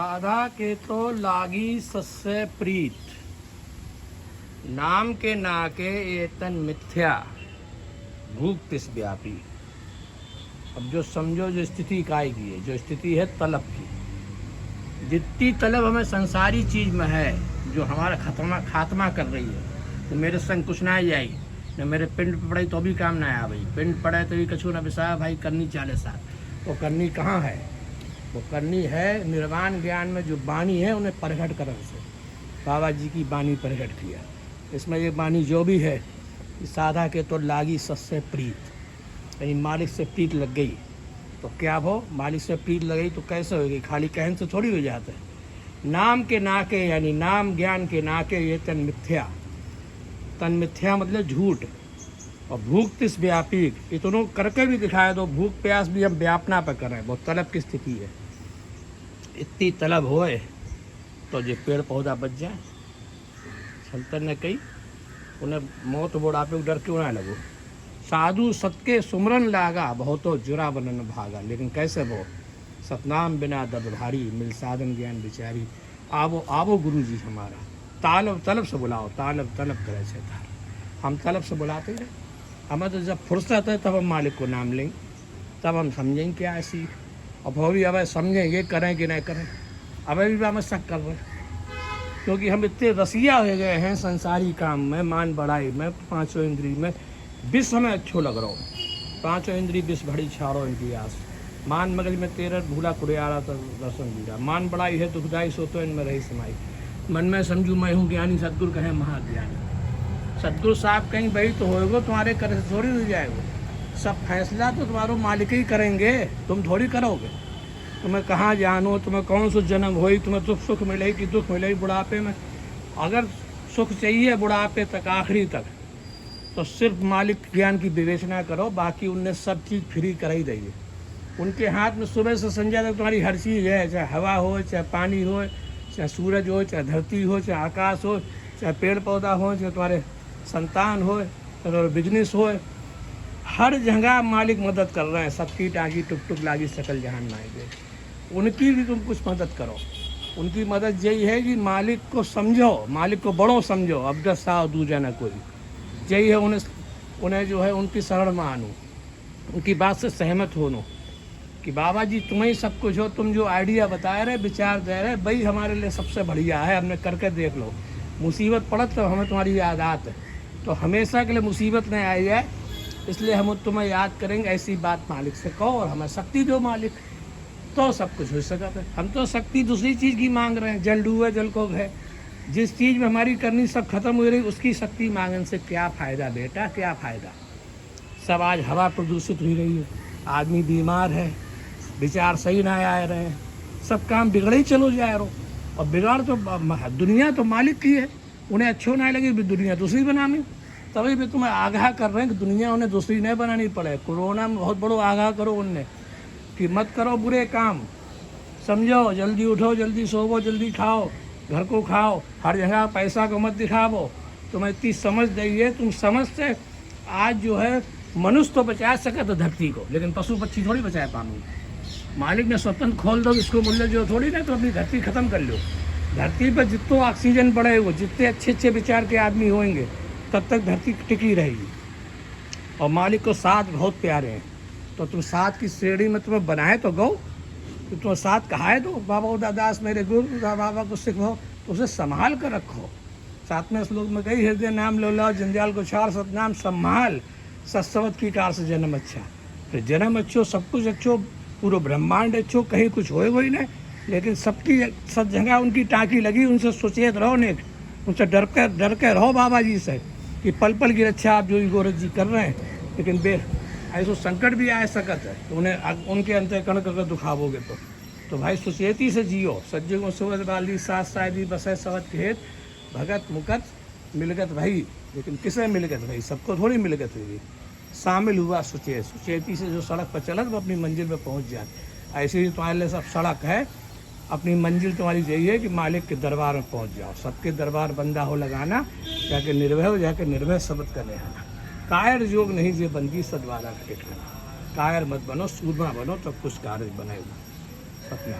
राधा के तो लागी सस्य प्रीत, नाम के नाके ये तन मिथ्या, भूख तिस व्यापी। अब जो समझो, जो स्थिति काय की है, जो स्थिति है तलब की, जितनी तलब हमें संसारी चीज़ में है जो हमारा खात्मा कर रही है, तो मेरे संग कुछ ना आई न मेरे पिंड पड़े तो भी काम ना आ भाई, पिंड पड़े तो भी कछु न बिसा भाई, करनी चाले साथ। तो करनी कहाँ है? वो करनी है निर्वाण ज्ञान में जो बानी है उन्हें प्रकट करने से। बाबा जी की बानी प्रकट किया, इसमें ये बानी जो भी है, साधा के तो लागी सस्य प्रीत, कहीं मालिक से प्रीत लग गई तो क्या हो, मालिक से प्रीत लग गई तो कैसे होगी? खाली कहन से थोड़ी हो जाता है। नाम के नाके यानी नाम ज्ञान के नाके ये तन मिथ्या, तन मिथ्या मतलब झूठ, और भूख तिस व्यापी, इतनों करके भी दिखाए तो भूख प्यास भी हम व्यापना पर कर रहे हैं। बहुत तलब की स्थिति है, इतनी तलब होए तो जो पेड़ पौधा बच जाए। संतन ने कही उन्हें मौत बुढ़ापे को डर क्यों ना लगो, साधु सत्के सुमरन लागा, बहुतो जुरा बनन भागा। लेकिन कैसे वो सतनाम बिना दर्द भारी, मिल साधन ज्ञान बिचारी। आवो आवो गुरु जी हमारा, तालब तलब से बुलाओ, तालब तलब करे से तार। हम तलब से बुलाते रहे, हमें तो जब फुर्सत है तब हम मालिक को नाम लेंगे, तब हम समझेंगे क्या है सीख। अब वो भी अब समझें ये करें कि नहीं करें, अब भी हमें शक कर रहे हैं, क्योंकि हम इतने रसिया हो गए हैं संसारी काम में, मान बढ़ाई में, पाँचों इंद्री में विष हमें अच्छो लग रहा हो। पाँचों इंद्री विष भड़ी छाड़ो इनकी आस, मान मगज में तेरह भूला कुड़ियारा तो दर्शन दीरा। मान बढ़ाई है दुखदाई सो तो इनमें रही समाई, मन में समझू मैं हूँ ज्ञानी, सतगुरु कहें महाज्ञानी। सतगुरु साहब कहीं भाई तो होएगो, तुम्हारे करे से थोड़ी हो जाएगा। सब फैसला तो तुम्हारो मालिक ही करेंगे, तुम थोड़ी करोगे। तुम्हें कहाँ जानो, तुम्हें कौन सा जन्म होई, तुम्हें सुख मिले कि दुख मिले बुढ़ापे में। अगर सुख चाहिए बुढ़ापे तक, आखिरी तक, तो सिर्फ मालिक ज्ञान की विवेचना करो, बाकी उनने सब चीज़ फ्री कर ही दी है। उनके हाथ में सुबह से संध्या तक तुम्हारी हर चीज़ है, चाहे हवा हो, चाहे पानी हो, चाहे सूरज हो, चाहे धरती हो, चाहे आकाश हो, चाहे पेड़ पौधा हो, चाहे तुम्हारे संतान हो, चाहे बिजनेस हो, हर जगह मालिक मदद कर रहे हैं। सबकी टाँगी टुक टुक लागी सकल जहान नाएंगे, उनकी भी तुम कुछ मदद करो। उनकी मदद यही है कि मालिक को समझो, मालिक को बड़ो समझो, अब्दस साह दूजा न कोई। यही है उन्हें जो है उनकी शरण मानो, उनकी बात से सहमत होनो कि बाबा जी तुम्हें ही सब कुछ हो, तुम जो आइडिया बता रहे, विचार दे रहे, वही हमारे लिए सबसे बढ़िया है, हमने करके देख लो। मुसीबत पड़त तो हमें तुम्हारी याद आत, तो हमेशा के लिए मुसीबत नहीं आई है, इसलिए हम तुम्हें याद करेंगे। ऐसी बात मालिक से कहो और हमें शक्ति दो मालिक, तो सब कुछ हो सकता है। हम तो शक्ति दूसरी चीज़ की मांग रहे हैं, जल डूबे जल को है, जिस चीज़ में हमारी करनी सब खत्म हो रही, उसकी शक्ति मांगने से क्या फ़ायदा बेटा, क्या फ़ायदा। सब आज हवा प्रदूषित हो रही है, आदमी बीमार है, विचार सही ना आ रहे हैं, सब काम बिगड़े ही चलो जा रहे हो। और बिगाड़ तो दुनिया तो मालिक की है, उन्हें अच्छो ना लगी दुनिया दूसरी बनानी, तभी भी तुम्हें आगाह कर रहे हैं कि दुनिया उन्हें दूसरी नहीं बनानी पड़े। कोरोना में बहुत बड़ो आगाह करो उनने कि मत करो बुरे काम, समझो, जल्दी उठो, जल्दी सोवो, जल्दी खाओ, घर को खाओ, हर जगह पैसा को मत दिखावो। तुम्हें इतनी समझ देंगे, तुम समझ से आज जो है मनुष्य तो बचा सके तो धरती को, लेकिन पशु पक्षी थोड़ी बचा पाएंगे। मालिक ने स्वतंत्र खोल दो इसको मूल्य जो थोड़ी ना, तो अपनी धरती खत्म कर लो। धरती पर जितना ऑक्सीजन बढ़ेगा, जितने अच्छे अच्छे विचार के आदमी होंगे, तब तक धरती टिकी रहेगी। और मालिक को साथ बहुत प्यारे हैं, तो तुम साथ की श्रेणी में तुम्हें बनाए तो गो, तो तुम्हें साथ कहाए दो। बाबा उदादास मेरे गुरु बाबा को सिखो, तो उसे संभाल कर रखो। साथ में श्लोक में कही, हृदय नाम लो लो जंजाल को छाड़, सतनाम संभाल, सत्सवत की कार से जन्म अच्छा। फिर जन्म अच्छो, सब कुछ अच्छो, पूरा ब्रह्मांड अच्छो, कहीं कुछ होए ही नहीं, लेकिन सबकी सब जगह उनकी टाँकी लगी। उनसे सचेत रहो, ने उनसे डर के रहो बाबा जी से कि पल पल की रक्षा आप जो गोरख जी कर रहे हैं। लेकिन ऐसा संकट भी आ सकत है, तो उन्हें उनके अंतःकरण करके दुखावोगे तो भाई सुचेती से जियो। सज्जे को सुवत बाली साथ शायदी बसे सवत खेत, भगत मुकत मिलगत भाई। लेकिन किसे मिलगत भाई, सबको थोड़ी मिलगत हुई। शामिल हुआ सुचेती से जो सड़क पर चलत वो अपनी मंजिल पर पहुंच जाए। ऐसे ही तुम्हारे लिए सब सड़क है, अपनी मंजिल तुम्हारी यही है कि मालिक के दरबार में पहुंच जाओ। सबके दरबार बंदा हो लगाना, जाके निर्भय हो, जाके निर्भय शब्द करने आना। कायर योग नहीं जे बंदी सद्वारा का टिकाना। कायर मत बनो, सूरमा बनो, तब कुछ कार्य बनेगा। सत्य।